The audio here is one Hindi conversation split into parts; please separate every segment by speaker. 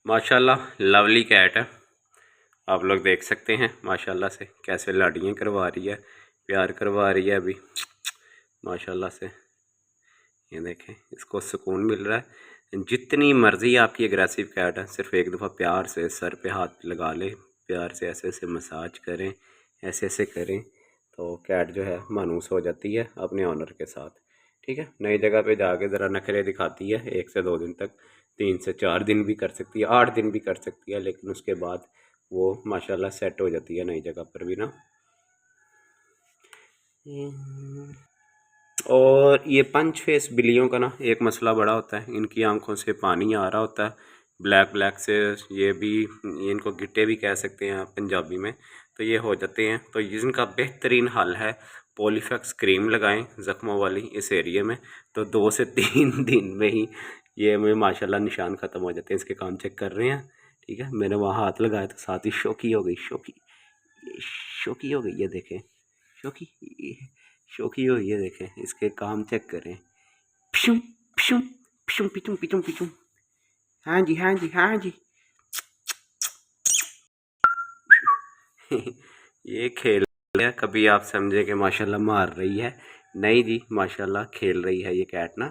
Speaker 1: माशाल्लाह लवली कैट है। आप लोग देख सकते हैं माशाल्लाह से कैसे लाड़ियाँ करवा रही है, प्यार करवा रही है अभी माशाल्लाह से। ये देखें, इसको सुकून मिल रहा है। जितनी मर्ज़ी आपकी एग्रेसिव कैट है, सिर्फ एक दफ़ा प्यार से सर पे हाथ लगा ले, प्यार से ऐसे ऐसे मसाज करें, ऐसे ऐसे करें तो कैट जो है मानूस हो जाती है अपने ऑनर के साथ। ठीक है, नई जगह पे जाके ज़रा नखरे दिखाती है 1 से 2 दिन तक, 3 से 4 दिन भी कर सकती है, 8 दिन भी कर सकती है, लेकिन उसके बाद वो माशाल्लाह सेट हो जाती है नई जगह पर भी ना। और ये पंच फेस बिल्लियों का ना एक मसला बड़ा होता है, इनकी आंखों से पानी आ रहा होता है ब्लैक ब्लैक से। ये इनको गिट्टे भी कह सकते हैं आप पंजाबी में, तो ये हो जाते हैं। तो इनका बेहतरीन हल है पॉलीफेक्स क्रीम लगाएं ज़ख्मों वाली इस एरिए में, तो 2 से 3 दिन में ही ये में माशाल्लाह निशान ख़त्म हो जाते हैं। इसके काम चेक कर रहे हैं, ठीक है। मैंने वहाँ हाथ लगाया तो साथ ही शोकी हो गई, शोकी हो गई। ये देखें, शोकी शोकी हो, ये देखें, इसके काम चेक करें। पिशुम पिशुम पिशुम पिचुम पिचुम पिचुम। हाँ जी, हाँ जी, हाँ जी। ये खेल है, कभी आप समझे कि माशाल्लाह मार रही है, नहीं जी, माशाल्लाह खेल रही है ये कैट ना।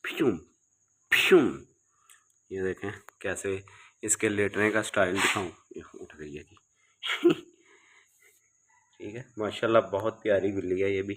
Speaker 1: पिशुम पिशुम। ये देखें कैसे इसके लेटने का स्टाइल दिखाऊं। ये उठ गई है जी। ठीक है, माशाल्लाह बहुत प्यारी बिल्ली है ये भी।